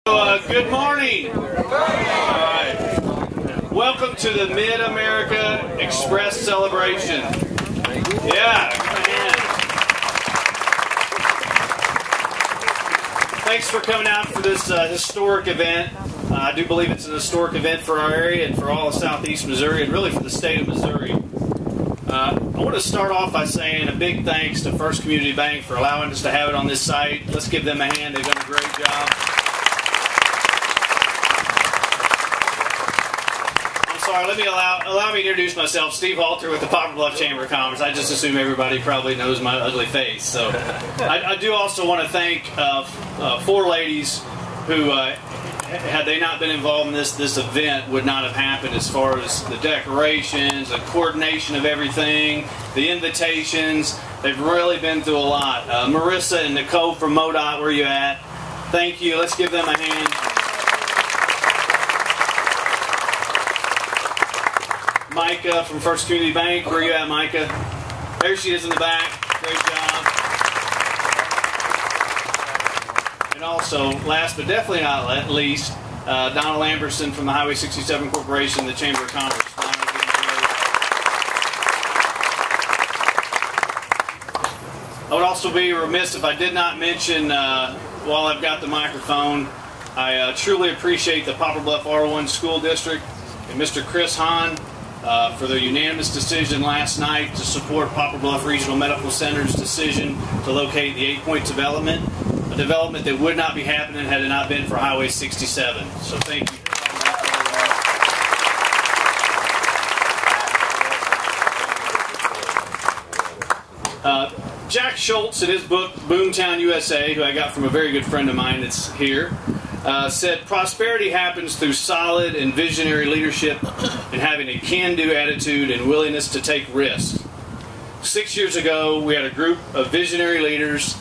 Good morning. All right. Welcome to the Mid-America Express celebration. Yeah. Thanks for coming out for this historic event. I do believe it's an historic event for our area and for all of southeast Missouri and really for the state of Missouri. I want to start off by saying a big thanks to First Community Bank for allowing us to have it on this site. Let's give them a hand. They've done a great job. Sorry, allow me to introduce myself. Steve Halter with the Poplar Bluff Chamber of Commerce. I just assume everybody probably knows my ugly face. So I do also want to thank four ladies who, had they not been involved in this event, would not have happened, as far as the decorations, the coordination of everything, the invitations. They've really been through a lot. Marissa and Nicole from MoDOT, where you at? Thank you. Let's give them a hand. Micah from First Community Bank. Where are you at, Micah? There she is in the back. Great job. And also, last but definitely not least, Donna Lamberson from the Highway 67 Corporation, the Chamber of Commerce. I would also be remiss if I did not mention, while I've got the microphone, I truly appreciate the Poplar Bluff R1 School District and Mr. Chris Hahn for their unanimous decision last night to support Poplar Bluff Regional Medical Center's decision to locate the 8-point development, a development that would not be happening had it not been for Highway 67. So thank you. Jack Schultz, in his book Boomtown USA, who I got from a very good friend of mine that's here, said prosperity happens through solid and visionary leadership and having a can-do attitude and willingness to take risks. 6 years ago, we had a group of visionary leaders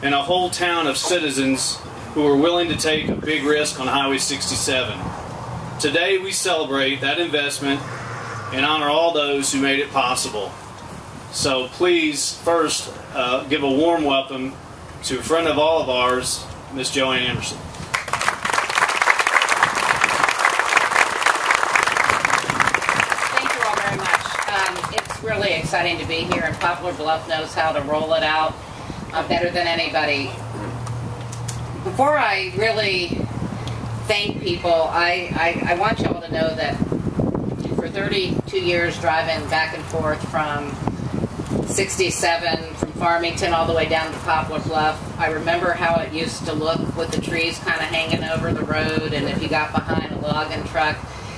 and a whole town of citizens who were willing to take a big risk on Highway 67. Today, we celebrate that investment and honor all those who made it possible. So please, first, give a warm welcome to a friend of all of ours, Miss Joanne Emerson. Really exciting to be here, and Poplar Bluff knows how to roll it out better than anybody. Before I really thank people, I want you all to know that for 32 years driving back and forth from 67, from Farmington all the way down to Poplar Bluff, I remember how it used to look with the trees kind of hanging over the road, and if you got behind a logging truck,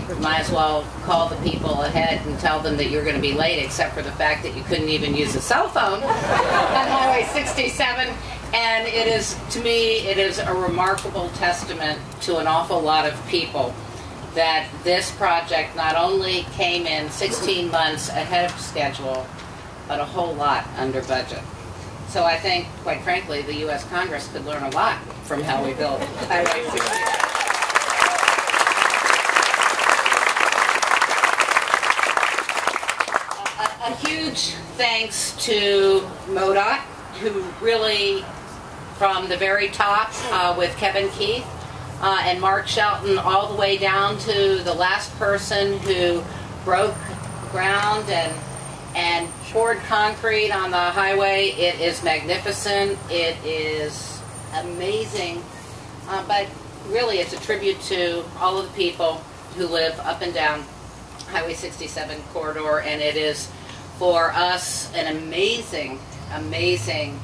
you might as well call the people ahead and tell them that you're going to be late, except for the fact that you couldn't even use a cell phone on Highway 67. And it is, to me, it is a remarkable testament to an awful lot of people that this project not only came in 16 months ahead of schedule, but a whole lot under budget. So I think, quite frankly, the U.S. Congress could learn a lot from how we built Highway 67. A huge thanks to MoDOT, who really, from the very top, with Kevin Keith and Mark Shelton, all the way down to the last person who broke ground and poured concrete on the highway. It is magnificent. It is amazing. But really, it's a tribute to all of the people who live up and down Highway 67 corridor, and it is for us an amazing, amazing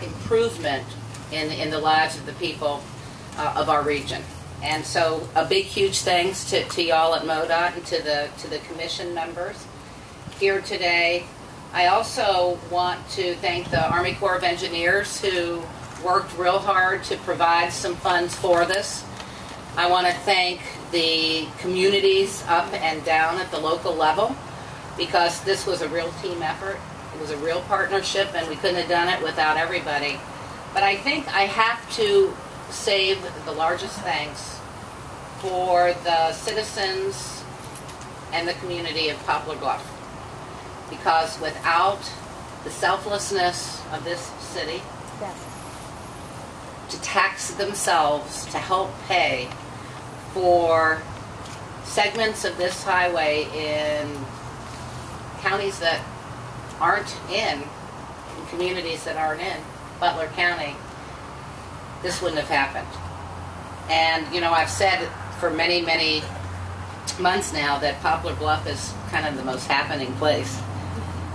improvement in the lives of the people of our region. And so a big, huge thanks to y'all at MoDOT and to the commission members here today. I also want to thank the Army Corps of Engineers who worked real hard to provide some funds for this. I want to thank the communities up and down at the local level, because this was a real team effort. It was a real partnership, and we couldn't have done it without everybody. But I think I have to save the largest thanks for the citizens and the community of Poplar Bluff, because without the selflessness of this city, to tax themselves to help pay for segments of this highway in counties that aren't in communities that aren't in Butler County, this wouldn't have happened. And, you know, I've said for many, many months now that Poplar Bluff is kind of the most happening place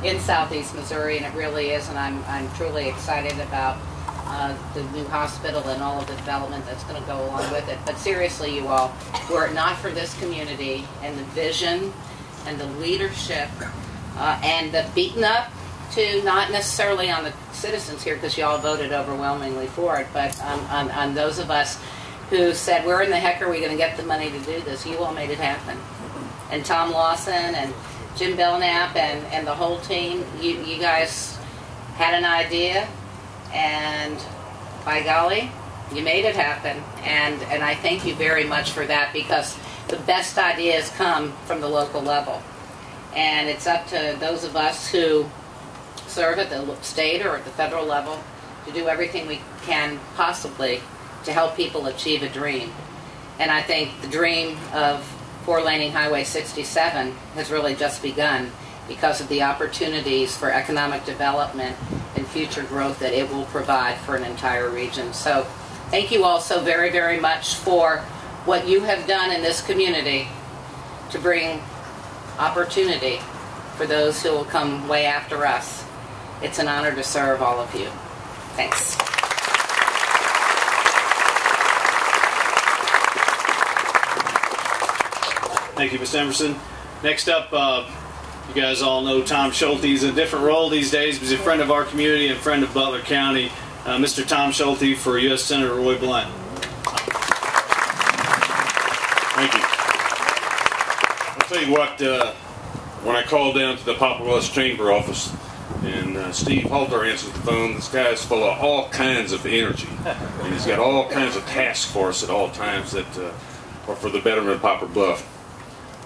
in southeast Missouri, and it really is, and I'm truly excited about the new hospital and all of the development that's going to go along with it. But seriously, you all, were it not for this community and the vision and the leadership and the beaten up to, not necessarily on the citizens here because you all voted overwhelmingly for it, but on those of us who said, where in the heck are we going to get the money to do this? You all made it happen. And Tom Lawson and Jim Belknap and the whole team, you guys had an idea, and by golly, you made it happen. And I thank you very much for that, because the best ideas come from the local level. And it's up to those of us who serve at the state or at the federal level to do everything we can possibly to help people achieve a dream. And I think the dream of four-laning Highway 67 has really just begun because of the opportunities for economic development and future growth that it will provide for an entire region. So thank you all so very, very much for what you have done in this community to bring opportunity for those who will come way after us. It's an honor to serve all of you. Thanks. Thank you, Ms. Emerson. Next up, you guys all know Tom Schulte. He's in a different role these days, but he's a friend of our community and friend of Butler County. Mr. Tom Schulte for U.S. Senator Roy Blunt. Thank you. I'll tell you what, when I called down to the Poplar Bluff Chamber office and Steve Halter answered the phone, this guy's full of all kinds of energy. And he's got all kinds of tasks for us at all times that are for the betterment of Poplar Bluff.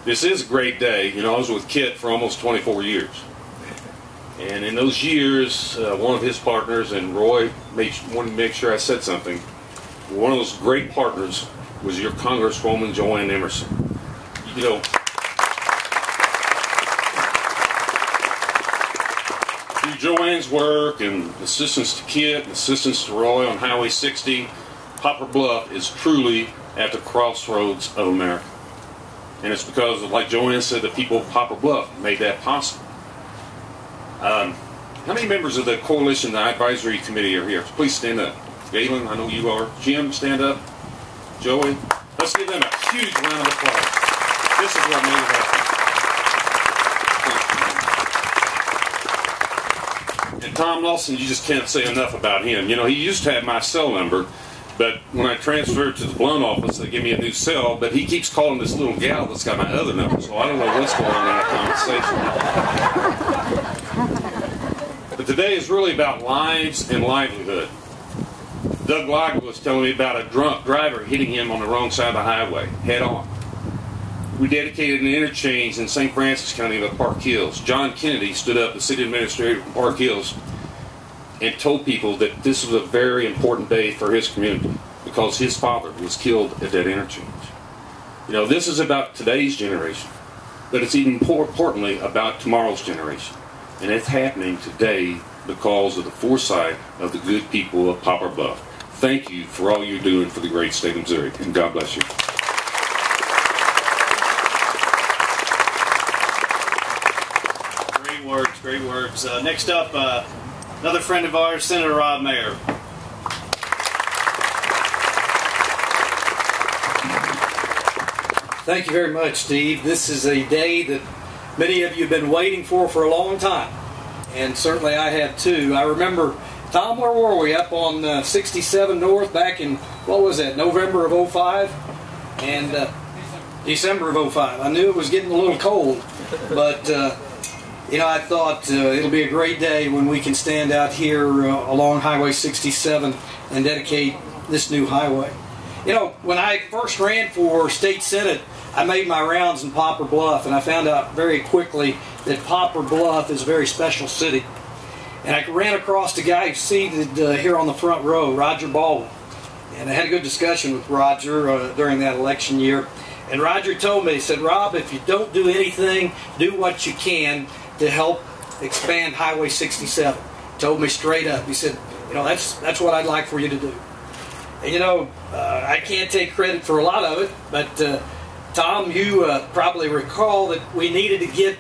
This is a great day. You know, I was with Kit for almost 24 years. And in those years, one of his partners, and Roy wanted to make sure I said something, one of those great partners was your Congresswoman Joanne Emerson. You know, through Joanne's work and assistance to Kit and assistance to Roy on Highway 60, Poplar Bluff is truly at the crossroads of America. And it's because, like Joanne said, the people of Poplar Bluff made that possible. How many members of the Coalition Advisory Committee are here? Please stand up. Galen, I know you are. Jim, stand up. Joey, let's give them a huge round of applause. This is what made it happen. And Tom Lawson, you just can't say enough about him. You know, he used to have my cell number, but when I transferred to the Blunt office, they gave me a new cell, but he keeps calling this little gal that's got my other number, so I don't know what's going on in that conversation. But today is really about lives and livelihood. Doug Lager was telling me about a drunk driver hitting him on the wrong side of the highway, head on. We dedicated an interchange in St. Francis County of Park Hills. John Kennedy stood up, the city administrator from Park Hills, and told people that this was a very important day for his community because his father was killed at that interchange. You know, this is about today's generation, but it's even more importantly about tomorrow's generation. And it's happening today because of the foresight of the good people of Poplar Bluff. Thank you for all you're doing for the great state of Missouri, and God bless you. Great words, great words. Next up, another friend of ours, Senator Rob Mayer. Thank you very much, Steve. This is a day that many of you have been waiting for a long time, and certainly I have too. I remember, Tom, where were we? Up on 67 North back in, what was that, November of 05? And December of 05. I knew it was getting a little cold, but you know, I thought it'll be a great day when we can stand out here along Highway 67 and dedicate this new highway. You know, when I first ran for state senate, I made my rounds in Poplar Bluff, and I found out very quickly that Poplar Bluff is a very special city. And I ran across a guy who's seated here on the front row, Roger Baldwin. And I had a good discussion with Roger during that election year. And Roger told me, he said, Rob, if you don't do anything, do what you can to help expand Highway 67. He told me straight up. He said, you know, that's what I'd like for you to do. And you know, I can't take credit for a lot of it, but Tom, you probably recall that we needed to get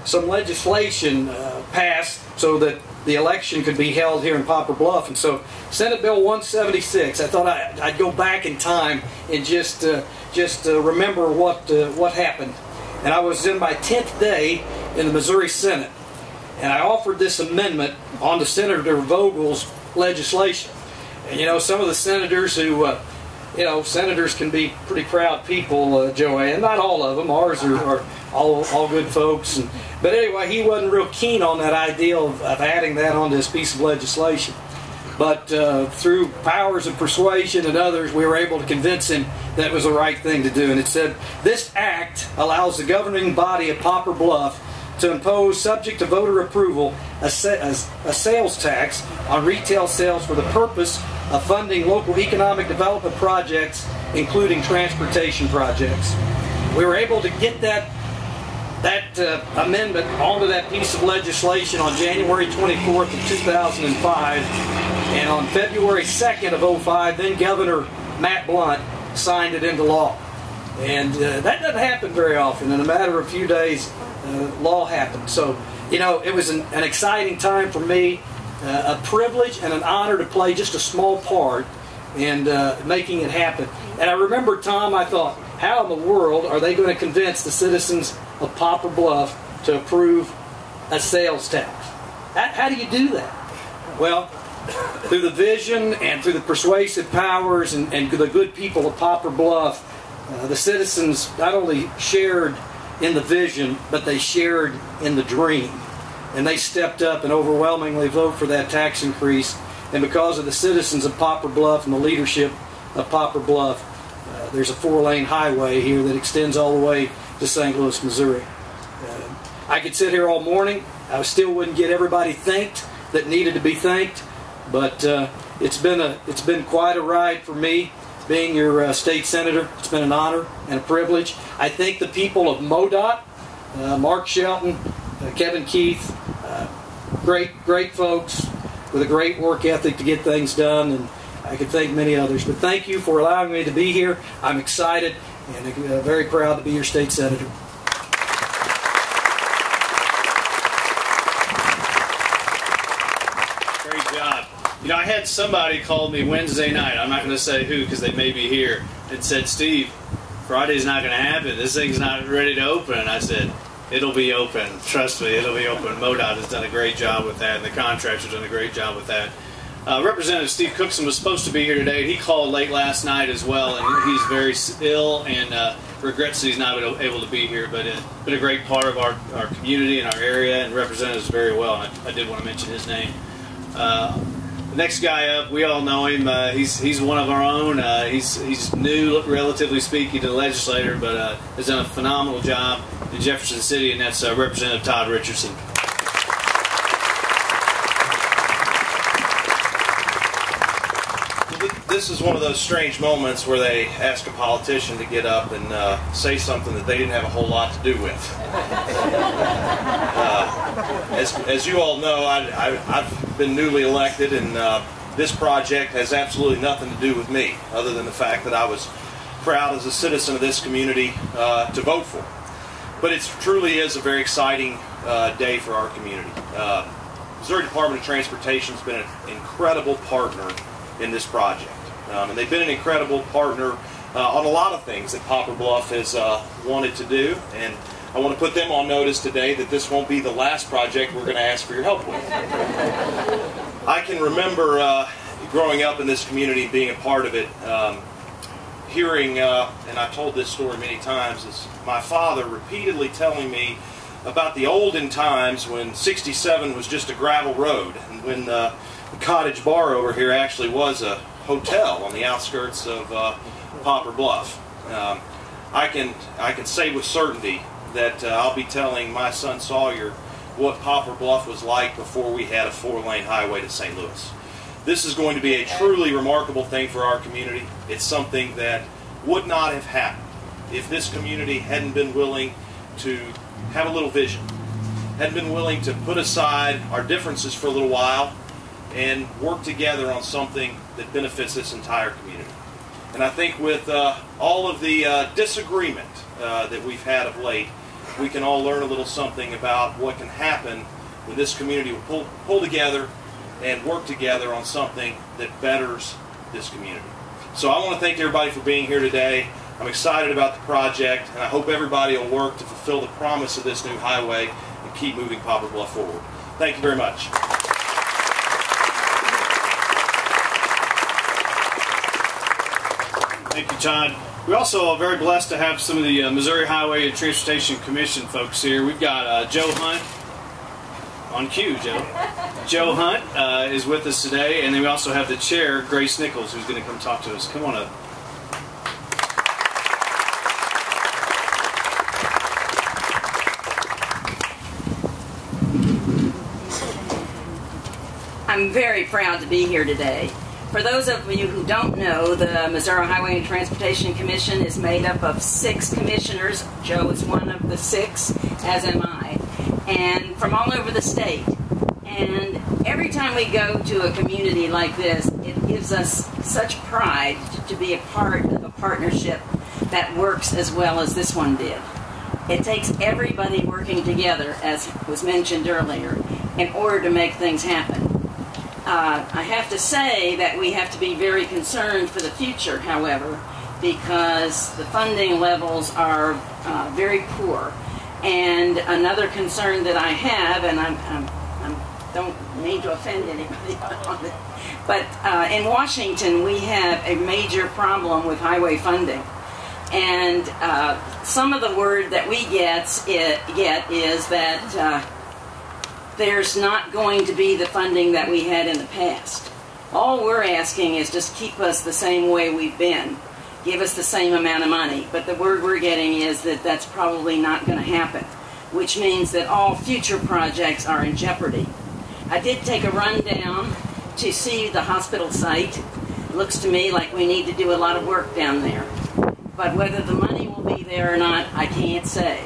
some legislation passed so that the election could be held here in Poplar Bluff. And so Senate Bill 176, I thought I'd go back in time and just remember what happened. And I was in my 10th day in the Missouri Senate, and I offered this amendment onto Senator Vogel's legislation. And you know, some of the senators who, you know, senators can be pretty proud people, Joanne. Not all of them. Ours are all good folks. But anyway, he wasn't real keen on that idea of adding that onto this piece of legislation. But through powers of persuasion and others, we were able to convince him that it was the right thing to do. And it said, this act allows the governing body of Poplar Bluff to impose, subject to voter approval, a sales tax on retail sales for the purpose of funding local economic development projects, including transportation projects. We were able to get that amendment onto that piece of legislation on January 24th of 2005, and on February 2nd of 2005, then Governor Matt Blunt signed it into law. And that doesn't happen very often. In a matter of a few days, law happened. So, you know, it was an exciting time for me, a privilege and an honor to play just a small part in making it happen. And I remember, Tom, I thought, how in the world are they going to convince the citizens of Poplar Bluff to approve a sales tax? How do you do that? Well, through the vision and through the persuasive powers and the good people of Poplar Bluff, the citizens not only shared in the vision, but they shared in the dream. And they stepped up and overwhelmingly voted for that tax increase. And because of the citizens of Poplar Bluff and the leadership of Poplar Bluff, there's a 4-lane highway here that extends all the way to St. Louis, Missouri. I could sit here all morning. I still wouldn't get everybody thanked that needed to be thanked. But it's been quite a ride for me being your state senator. It's been an honor and a privilege. I thank the people of MoDOT, Mark Shelton, Kevin Keith, great folks with a great work ethic to get things done, and I could thank many others. But thank you for allowing me to be here. I'm excited and very proud to be your state senator. Great job. You know, I had somebody call me Wednesday night, I'm not going to say who because they may be here, and said, Steve, Friday's not going to happen. This thing's not ready to open. And I said, it'll be open. Trust me, it'll be open. MoDOT has done a great job with that, and the contractor's done a great job with that. Representative Steve Cookson was supposed to be here today. He called late last night as well, and he's very ill and regrets that he's not able to be here, but it's been a great part of our community and our area, and represents us very well. And I did want to mention his name. The next guy up, we all know him. He's one of our own. He's new, relatively speaking, to the legislator, but has done a phenomenal job in Jefferson City, and that's Representative Todd Richardson. This is one of those strange moments where they ask a politician to get up and say something that they didn't have a whole lot to do with. As you all know, I've been newly elected, and this project has absolutely nothing to do with me, other than the fact that I was proud as a citizen of this community to vote for. But it truly is a very exciting day for our community. Missouri Department of Transportation has been an incredible partner in this project. And they've been an incredible partner on a lot of things that Poplar Bluff has wanted to do. And I want to put them on notice today that this won't be the last project we're going to ask for your help with. I can remember growing up in this community, being a part of it, hearing, and I've told this story many times, is my father repeatedly telling me about the olden times when 67 was just a gravel road, and when the Cottage Bar over here actually was a hotel on the outskirts of Poplar Bluff. I can say with certainty that I'll be telling my son Sawyer what Poplar Bluff was like before we had a 4-lane highway to St. Louis. This is going to be a truly remarkable thing for our community. It's something that would not have happened if this community hadn't been willing to have a little vision, hadn't been willing to put aside our differences for a little while and work together on something that benefits this entire community. And I think with all of the disagreement that we've had of late, we can all learn a little something about what can happen when this community will pull together and work together on something that betters this community. So I want to thank everybody for being here today. I'm excited about the project, and I hope everybody will work to fulfill the promise of this new highway and keep moving Poplar Bluff forward. Thank you very much. Thank you, Todd. We also are very blessed to have some of the Missouri Highway and Transportation Commission folks here. We've got Joe Hunt on cue. Joe Hunt is with us today, and then we also have the chair, Grace Nichols, who's going to come talk to us. Come on up. I'm very proud to be here today. For those of you who don't know, the Missouri Highway and Transportation Commission is made up of 6 commissioners. Joe is one of the 6, as am I, and from all over the state. And every time we go to a community like this, it gives us such pride to be a part of a partnership that works as well as this one did. It takes everybody working together, as was mentioned earlier, in order to make things happen. I have to say that we have to be very concerned for the future, however, because the funding levels are very poor. And another concern that I have, and I don't mean to offend anybody on it, but in Washington we have a major problem with highway funding. And some of the word that we get is that there's not going to be the funding that we had in the past. All we're asking is just keep us the same way we've been. Give us the same amount of money. But the word we're getting is that that's probably not going to happen, which means that all future projects are in jeopardy. I did take a run down to see the hospital site. It looks to me like we need to do a lot of work down there. But whether the money will be there or not, I can't say.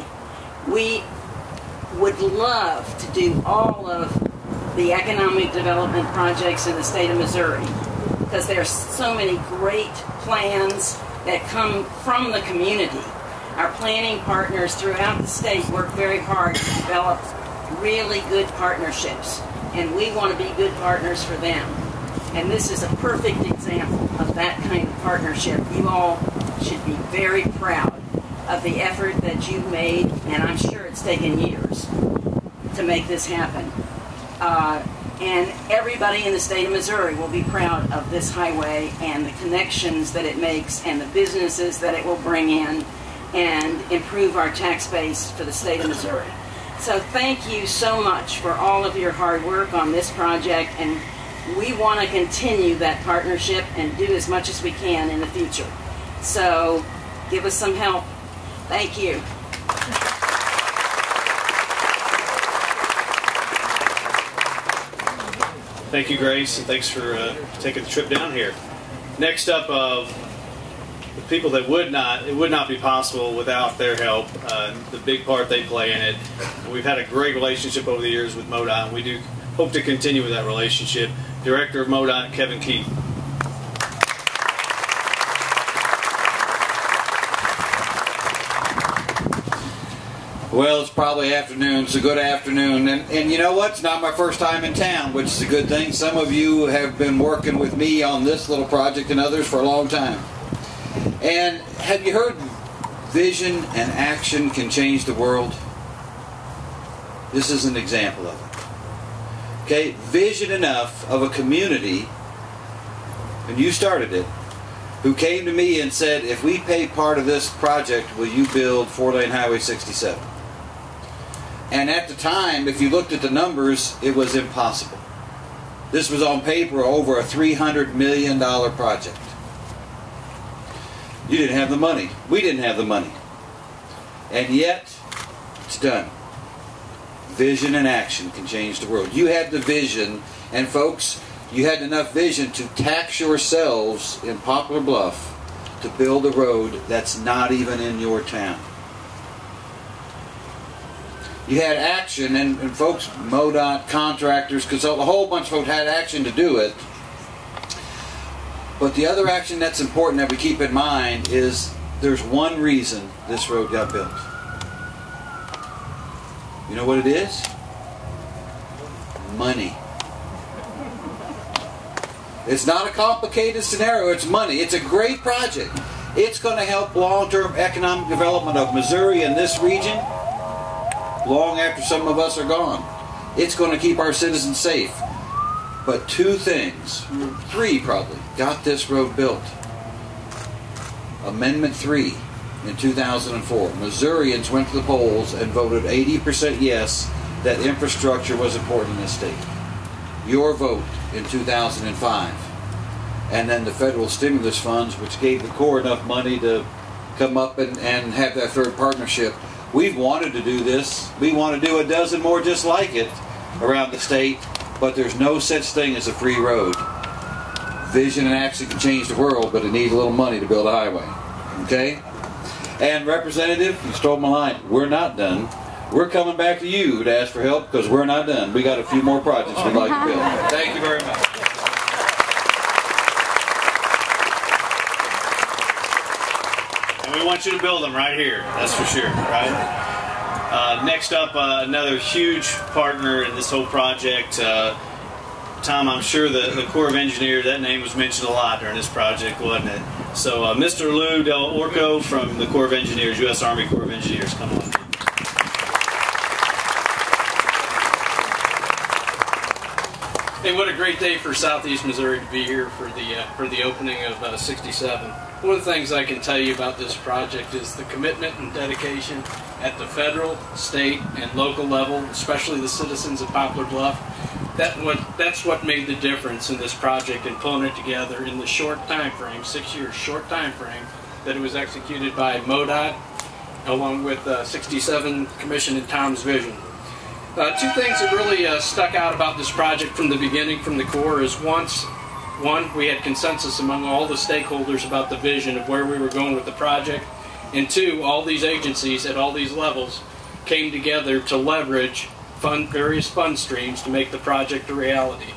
We would love to do all of the economic development projects in the state of Missouri, because there are so many great plans that come from the community. Our planning partners throughout the state work very hard to develop really good partnerships, and we want to be good partners for them. And this is a perfect example of that kind of partnership. You all should be very proud of the effort that you've made, and I'm sure it's taken years to make this happen. And everybody in the state of Missouri will be proud of this highway and the connections that it makes and the businesses that it will bring in and improve our tax base for the state of Missouri. So thank you so much for all of your hard work on this project, and we want to continue that partnership and do as much as we can in the future. So give us some help. Thank you. Thank you, Grace, and thanks for taking the trip down here. Next up, the people that it would not be possible without their help, the big part they play in it. We've had a great relationship over the years with MoDOT, and we do hope to continue with that relationship. Director of MoDOT, Kevin Keith. Well, it's probably afternoon, so good afternoon. And you know what? It's not my first time in town, which is a good thing. Some of you have been working with me on this little project and others for a long time. And have you heard vision and action can change the world? This is an example of it. Okay, vision enough of a community, and you started it, who came to me and said, if we pay part of this project, will you build 4-lane Highway 67? And at the time, if you looked at the numbers, it was impossible. This was on paper over a $300 million project. You didn't have the money. We didn't have the money. And yet, it's done. Vision and action can change the world. You had the vision, and folks, you had enough vision to tax yourselves in Poplar Bluff to build a road that's not even in your town. You had action, and folks, MoDOT, contractors, consultants, a whole bunch of folks had action to do it. But the other action that's important that we keep in mind is there's one reason this road got built. You know what it is? Money. It's not a complicated scenario, it's money. It's a great project. It's going to help long-term economic development of Missouri and this region long after some of us are gone. It's going to keep our citizens safe. But two things, three probably, got this road built. Amendment 3 in 2004. Missourians went to the polls and voted 80% yes that infrastructure was important in this state. Your vote in 2005. And then the federal stimulus funds, which gave the Corps enough money to come up and have that third partnership. We've wanted to do this. We want to do a dozen more just like it around the state, but there's no such thing as a free road. Vision and action can change the world, but it needs a little money to build a highway. Okay? And Representative, you stole my line. We're not done. We're coming back to you to ask for help because we're not done. We got a few more projects we'd like to build. Thank you very much. And we want you to build them right here, that's for sure, right? Next up, another huge partner in this whole project. Tom, I'm sure the Corps of Engineers, that name was mentioned a lot during this project, wasn't it? So Mr. Lou Del Orco from the Corps of Engineers, U.S. Army Corps of Engineers, come on. Hey, what a great day for Southeast Missouri to be here for the opening of 67. One of the things I can tell you about this project is the commitment and dedication at the federal, state, and local level, especially the citizens of Poplar Bluff. That's what made the difference in this project and pulling it together in the short time frame, 6 years short time frame, that it was executed by MoDOT along with 67 Commission and Tom's vision. Two things that really stuck out about this project from the beginning from the Corps is one, we had consensus among all the stakeholders about the vision of where we were going with the project, and two, all these agencies at all these levels came together to leverage various fund streams to make the project a reality.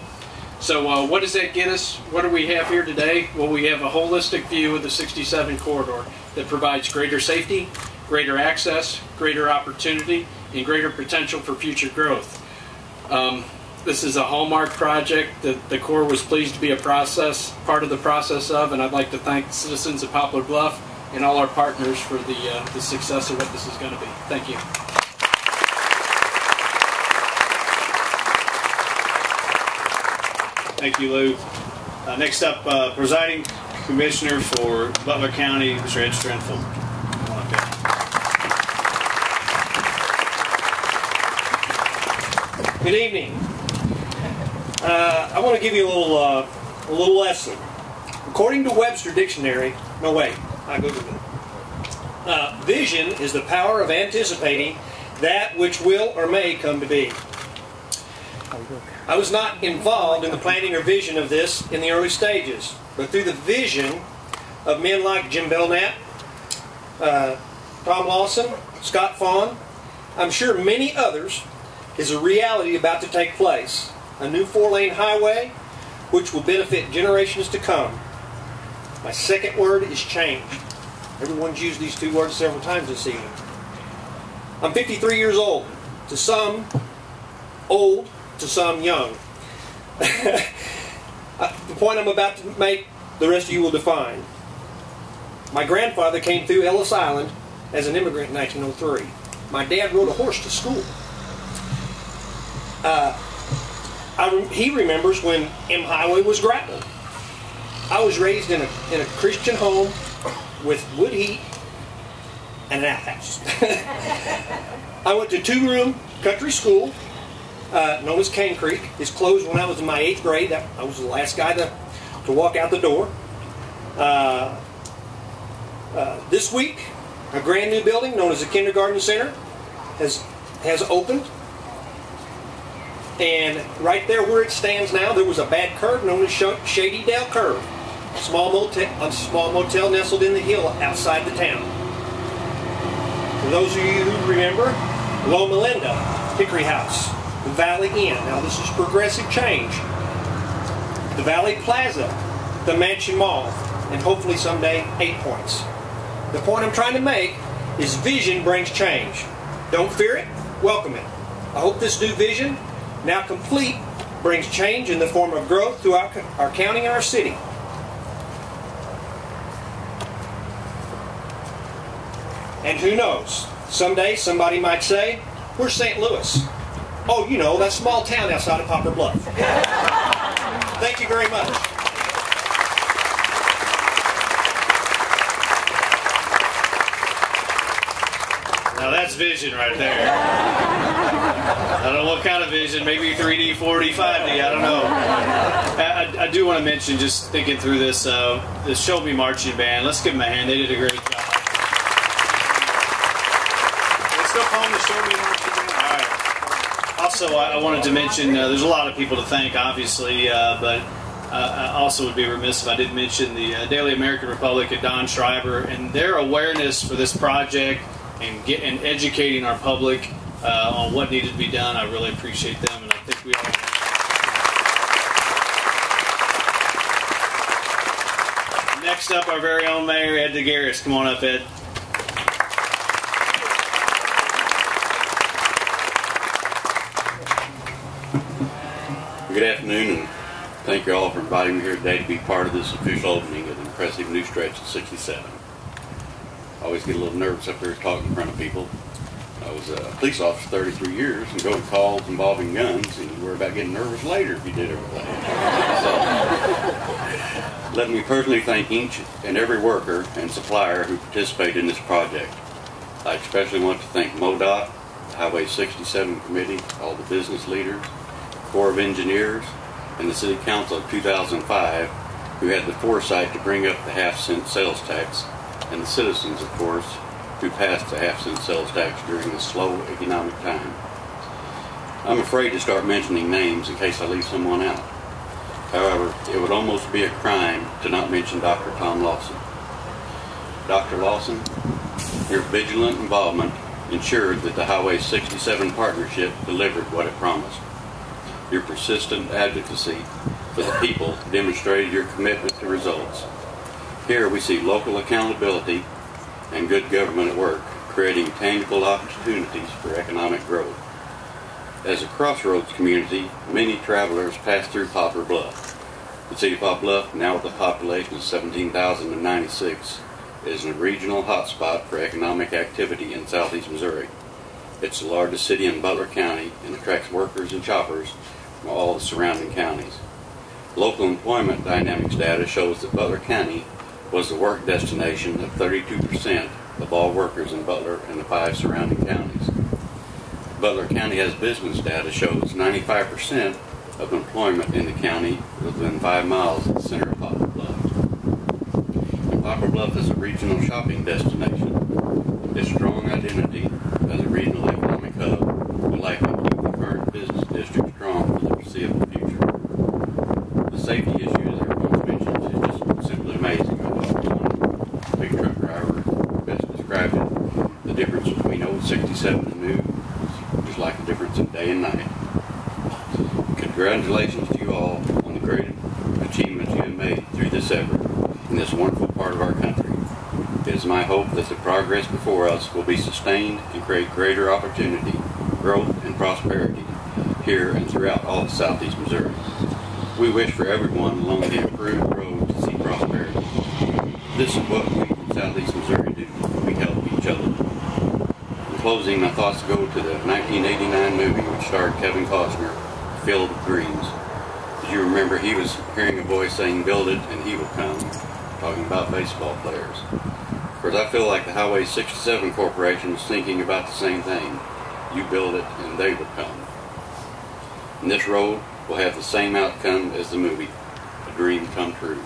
So what does that get us? What do we have here today? Well, we have a holistic view of the 67 corridor that provides greater safety, greater access, greater opportunity, and greater potential for future growth. This is a hallmark project that the Corps was pleased to be part of the process of, and I'd like to thank the citizens of Poplar Bluff and all our partners for the success of what this is going to be. Thank you. Thank you, Lou. Next up, presiding commissioner for Butler County, Mr. Ed Strenfeld. Come on up here. Good evening. I want to give you a little lesson. According to Webster Dictionary, no wait, I googled it. Vision is the power of anticipating that which will or may come to be. I was not involved in the planning or vision of this in the early stages, but through the vision of men like Jim Belknap, Tom Lawson, Scott Fawn, I'm sure many others, is a reality about to take place. A new 4-lane highway which will benefit generations to come. My second word is change. Everyone's used these two words several times this evening. I'm 53 years old. To some, old. To some, young. The point I'm about to make, the rest of you will define. My grandfather came through Ellis Island as an immigrant in 1903. My dad rode a horse to school. He remembers when M Highway was gravel. I was raised in a Christian home with wood heat and an outhouse. I went to 2-room country school known as Cane Creek. It's closed when I was in my 8th grade. I was the last guy to walk out the door. This week, a brand new building known as the Kindergarten Center has opened. And right there where it stands now, there was a bad curve known as Shady Dale Curve. A small motel nestled in the hill outside the town. For those of you who remember, Loma Linda, Hickory House, the Valley Inn. Now this is progressive change. The Valley Plaza, the Mansion Mall, and hopefully someday 8 Points. The point I'm trying to make is vision brings change. Don't fear it, welcome it. I hope this new vision, now complete, brings change in the form of growth throughout our county and our city. And who knows, someday somebody might say, "Where's St. Louis?" "Oh, you know, that small town outside of Poplar Bluff." Thank you very much. Now that's vision right there. I don't know what kind of vision, maybe 3D, 4D, 5D, I don't know. I do want to mention, just thinking through this, the Show Me Marching Band, let's give them a hand, they did a great job. They still call them the Show Me Marching Band? All right. Also, I wanted to mention, there's a lot of people to thank, obviously, but I also would be remiss if I didn't mention the Daily American Republic and Don Schreiber and their awareness for this project and educating our public on what needed to be done. I really appreciate them, and I think we all. Next up, our very own Mayor, Ed DeGarris. Come on up, Ed. Good afternoon, and thank you all for inviting me here today to be part of this official opening of the impressive new stretch of 67. I always get a little nervous up there talking in front of people. I was a police officer 33 years and go to calls involving guns, and you worry about getting nervous later if you did everything. So, let me personally thank each and every worker and supplier who participated in this project. I especially want to thank MoDOT, the Highway 67 Committee, all the business leaders, Corps of Engineers, and the City Council of 2005, who had the foresight to bring up the half-cent sales tax, and the citizens, of course, who passed the half-cent sales tax during this slow economic time. I'm afraid to start mentioning names in case I leave someone out. However, it would almost be a crime to not mention Dr. Tom Lawson. Dr. Lawson, your vigilant involvement ensured that the Highway 67 partnership delivered what it promised. Your persistent advocacy for the people demonstrated your commitment to results. Here we see local accountability and good government at work, creating tangible opportunities for economic growth. As a crossroads community, many travelers pass through Poplar Bluff. The city of Poplar Bluff, now with a population of 17,096, is a regional hotspot for economic activity in southeast Missouri. It's the largest city in Butler County and attracts workers and shoppers from all the surrounding counties. Local employment dynamics data shows that Butler County was the work destination of 32% of all workers in Butler and the 5 surrounding counties. Butler County has business data shows 95% of employment in the county within 5 miles of the center of Poplar Bluff. And Poplar Bluff is a regional shopping destination. Its strong identity as a regional economic hub will likely keep the current business district strong for the foreseeable future. The safety issues everyone's mentioned is just simply amazing. Big truck driver best described it. The difference between old 67 and new is just like the difference in day and night. Congratulations to you all on the great achievements you have made through this effort in this wonderful part of our country. It is my hope that the progress before us will be sustained and create greater opportunity, growth, and prosperity here and throughout all of southeast Missouri. We wish for everyone along the improved road to see prosperity. This is what we in southeast Missouri do. We help each other. In closing, my thoughts go to the 1989 movie which starred Kevin Costner, Field of Dreams. As you remember, he was hearing a voice saying, "Build it and he will come," talking about baseball players. Of course, I feel like the Highway 67 Corporation is thinking about the same thing. You build it and they will come. And this road will have the same outcome as the movie, a dream come true.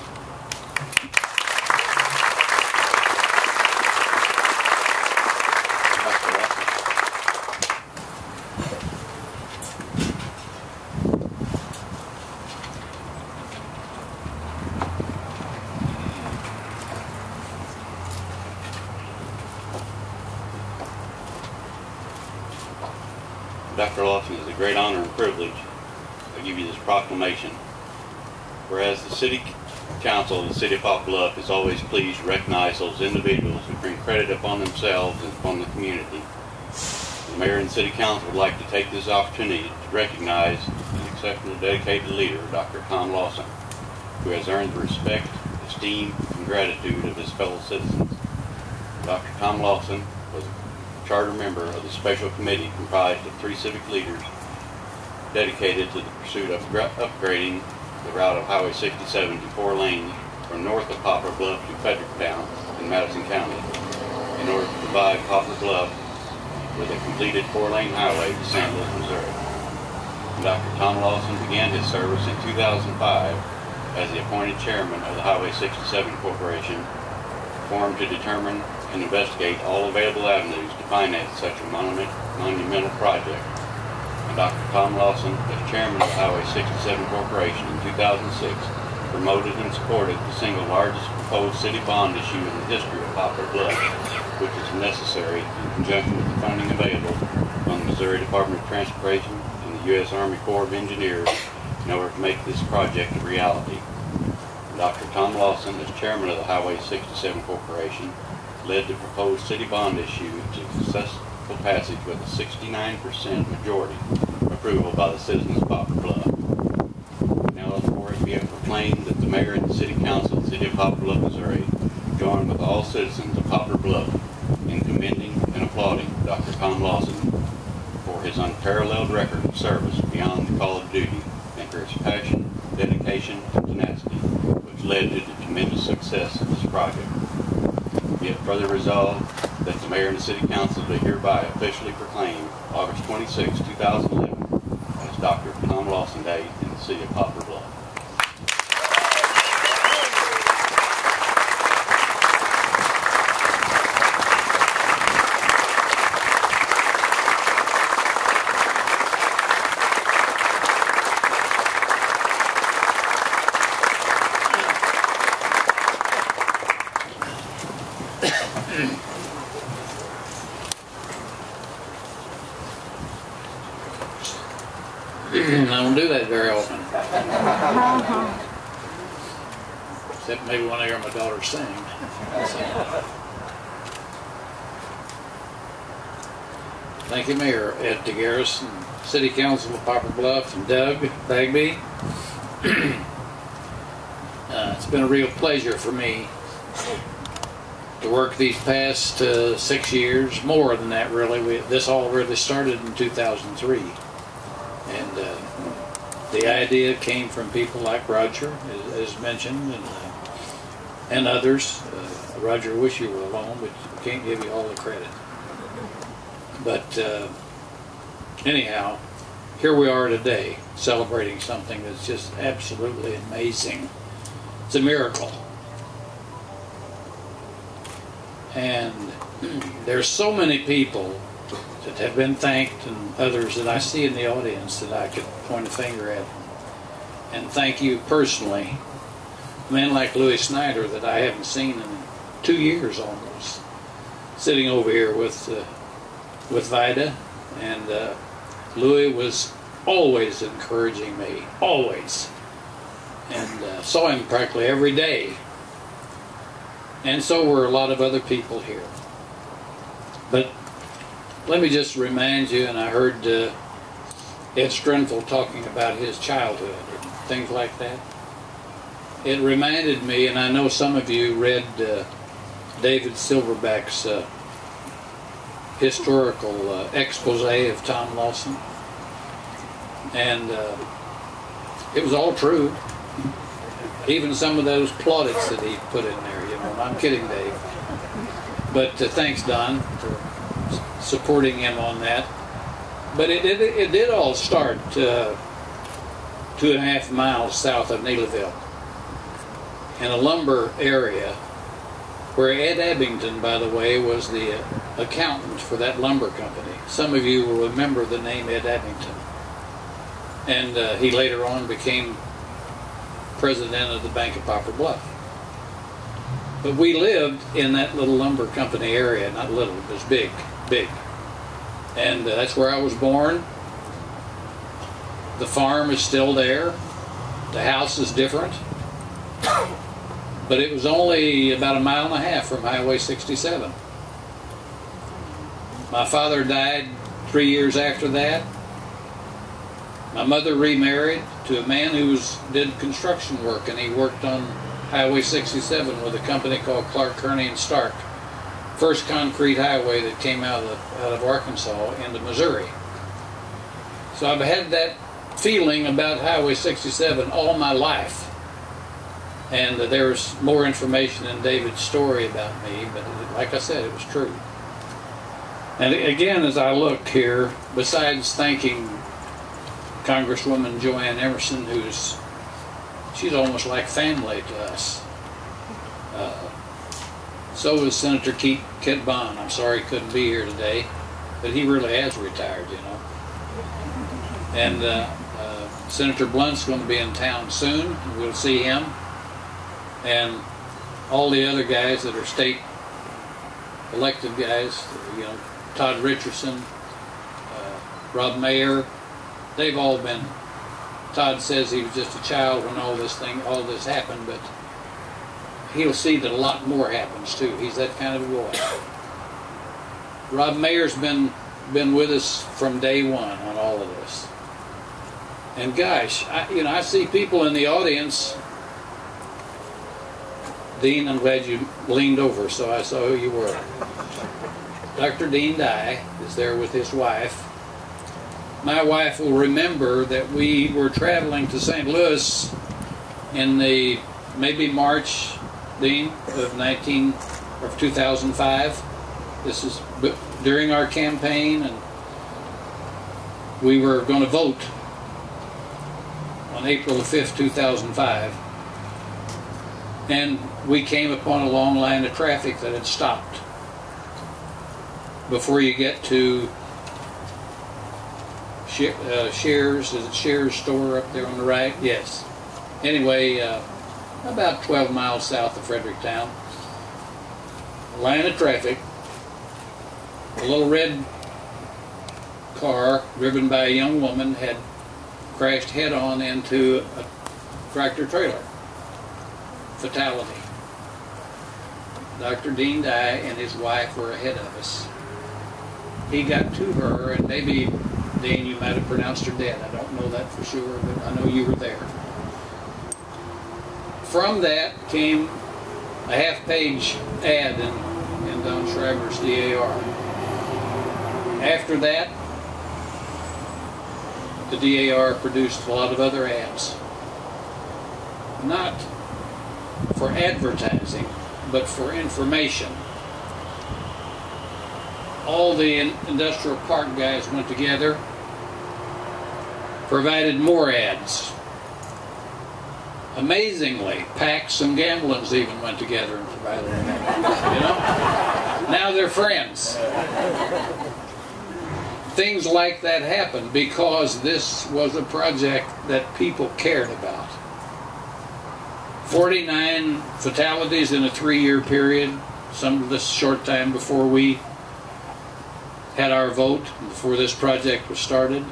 Dr. Lawson, it's a great honor and privilege to give you this proclamation. Whereas the City Council of the City of Poplar Bluff is always pleased to recognize those individuals who bring credit upon themselves and upon the community, the Mayor and City Council would like to take this opportunity to recognize an exceptional dedicated leader, Dr. Tom Lawson, who has earned the respect, esteem, and gratitude of his fellow citizens. Dr. Tom Lawson was a charter member of the special committee comprised of 3 civic leaders dedicated to the pursuit of upgrading the route of Highway 67 to 4 lanes from north of Poplar Bluff to Fredericktown in Madison County in order to provide Poplar Bluff with a completed 4-lane highway to St. Louis, Missouri. Dr. Tom Lawson began his service in 2005 as the appointed chairman of the Highway 67 Corporation, formed to determine and investigate all available avenues to finance such a monumental project. And Dr. Tom Lawson, as chairman of the Highway 67 Corporation in 2006, promoted and supported the single largest proposed city bond issue in the history of Poplar Bluff, which is necessary in conjunction with the funding available from the Missouri Department of Transportation and the U.S. Army Corps of Engineers in order to make this project a reality. Dr. Tom Lawson, as chairman of the Highway 67 Corporation, led the proposed city bond issue to successful passage with a 69% majority approval by the citizens of Poplar Bluff. Now therefore it be proclaimed that the Mayor and the City Council of the City of Poplar Bluff, Missouri, join with all citizens of Poplar Bluff in commending and applauding Dr. Tom Lawson for his unparalleled record of service beyond the call of duty and for his passion, dedication, and tenacity, which led to the tremendous success of this project. Be it further resolved that the Mayor and the City Council do hereby officially proclaim August 26, 2011 as Dr. Tom Lawson Day in the City of Poplar Bluff. I don't do that very often. Except maybe when I hear my daughter sing. Thank you, Mayor Ed DeGarris, and City Council of Poplar Bluff, and Doug Bagby. It's been a real pleasure for me to work these past 6 years, more than that really. This all really started in 2003. And the idea came from people like Roger, as mentioned, and others. Roger, I wish you were alone, but we can't give you all the credit. But anyhow, here we are today, celebrating something that's just absolutely amazing. It's a miracle. And there's so many people that have been thanked, and others that I see in the audience that I could point a finger at. And thank you personally. A man like Louis Snyder that I haven't seen in 2 years almost, sitting over here with Vida, and Louis was always encouraging me, always, and saw him practically every day. And so were a lot of other people here. But let me just remind you, and I heard Ed Strenfeld talking about his childhood and things like that. It reminded me, and I know some of you read David Silverback's historical expose of Tom Lawson. And it was all true. Even some of those plaudits that he put in there, you know. I'm kidding, Dave. But thanks, Don, for supporting him on that. But it did all start 2.5 miles south of Neelyville in a lumber area where Ed Abington, by the way, was the accountant for that lumber company. Some of you will remember the name Ed Abington. And he later on became president of the Bank of Poplar Bluff. But we lived in that little lumber company area, not little, it was big, big. And that's where I was born, The farm is still there. The house is different. But it was only about 1.5 miles from Highway 67. My father died 3 years after that. My mother remarried to a man who did construction work, and he worked on Highway 67 with a company called Clark, Kearney and Stark. First concrete highway that came out of Arkansas into Missouri. So I've had that feeling about Highway 67 all my life. And there's more information in David's story about me, but like I said, it was true. And again, as I look here, besides thanking Congresswoman Joanne Emerson, she's almost like family to us. So is Senator Kit Bond. I'm sorry he couldn't be here today, but he really has retired, you know. And Senator Blunt's going to be in town soon. We'll see him. And all the other guys that are state elected guys, you know, Todd Richardson, Rob Mayer, they've all been. Todd says he was just a child when all this happened, but he'll see that a lot more happens too. He's that kind of a boy. Rob Mayer's been with us from day one on all of this. And gosh, I see people in the audience. Dean, I'm glad you leaned over so I saw who you were. Dr. Dean Dye is there with his wife. My wife will remember that we were traveling to St. Louis in maybe March, Dean, of 2005. This is during our campaign, and we were going to vote on April the 5th, 2005. And we came upon a long line of traffic that had stopped before you get to Shares. Is it Shares store up there on the right? Yes. Anyway, about 12 miles south of Fredericktown. A line of traffic. A little red car driven by a young woman had crashed head-on into a tractor trailer. Fatality. Dr. Dean Dye and his wife were ahead of us. He got to her, and maybe, Dean, you might have pronounced her dead. I don't know that for sure, but I know you were there. From that came a half-page ad in Don Schreiber's DAR. After that, the DAR produced a lot of other ads. Not for advertising, but for information. All the industrial park guys went together, provided more ads. Amazingly, PACs and Gamblins even went together and provided ads. You know? Now they're friends. Things like that happened because this was a project that people cared about. 49 fatalities in a 3-year period, some of this short time before we had our vote, before this project was started,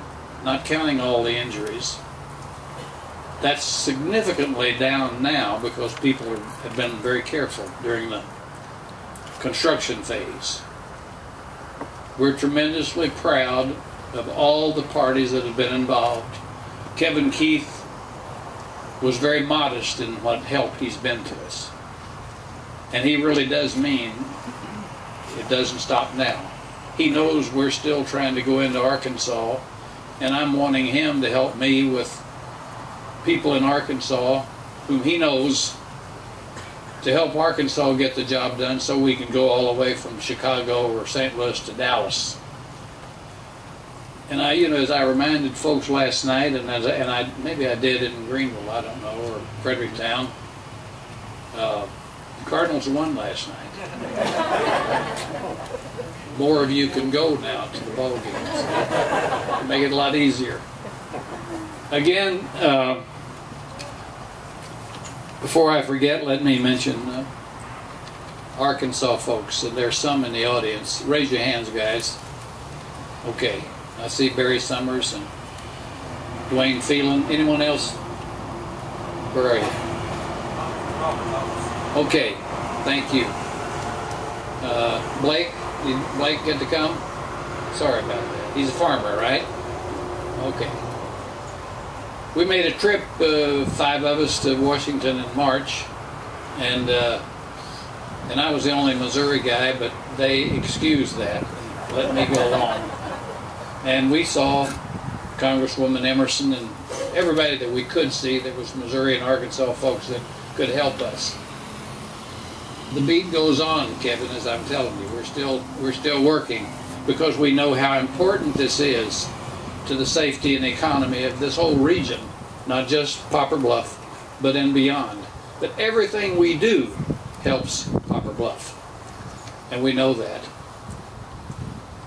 not counting all the injuries. That's significantly down now because people have been very careful during the construction phase. We're tremendously proud of all the parties that have been involved. Kevin Keith was very modest in what help he's been to us. And he really does mean it doesn't stop now. He knows we're still trying to go into Arkansas, and I'm wanting him to help me with people in Arkansas whom he knows to help Arkansas get the job done so we can go all the way from Chicago or St. Louis to Dallas. And as I reminded folks last night, maybe I did in Greenville, I don't know, or Fredericktown, the Cardinals won last night. More of you can go now to the ball games. Make it a lot easier. Again, before I forget, let me mention Arkansas folks, and there's some in the audience. Raise your hands, guys. Okay. I see Barry Summers and Dwayne Phelan. Anyone else? Where are you? Okay, thank you. Blake, did Blake get to come? Sorry about that. He's a farmer, right? Okay. We made a trip, 5 of us, to Washington in March, and I was the only Missouri guy, but they excused that and let me go along. And we saw Congresswoman Emerson and everybody that we could see that was Missouri and Arkansas folks that could help us. The beat goes on, Kevin, as I'm telling you. We're still working because we know how important this is to the safety and economy of this whole region, not just Poplar Bluff, but and beyond. But everything we do helps Poplar Bluff, and we know that.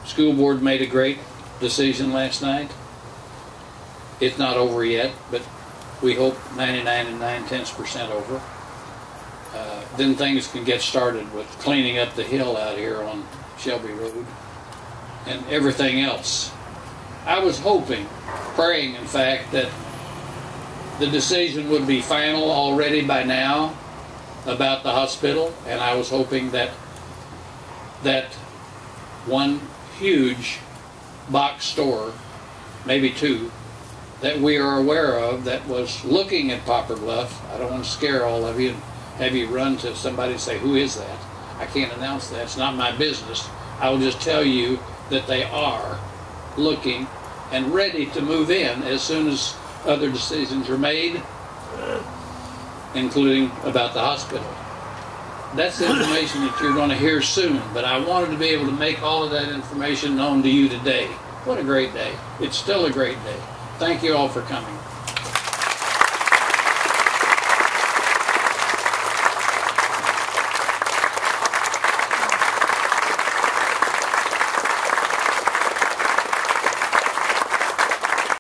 School board made a great decision last night. It's not over yet, but we hope 99 9/10% over. Then things can get started with cleaning up the hill out here on Shelby Road and everything else. I was hoping, praying in fact, that the decision would be final already by now about the hospital, and I was hoping that one huge box store, maybe 2, that we are aware of that was looking at Poplar Bluff. I don't want to scare all of you and have you run to somebody and say, who is that? I can't announce that. It's not my business. I will just tell you that they are looking and ready to move in as soon as other decisions are made, including about the hospital. That's the information that you're going to hear soon, but I wanted to be able to make all of that information known to you today. What a great day. It's still a great day. Thank you all for coming.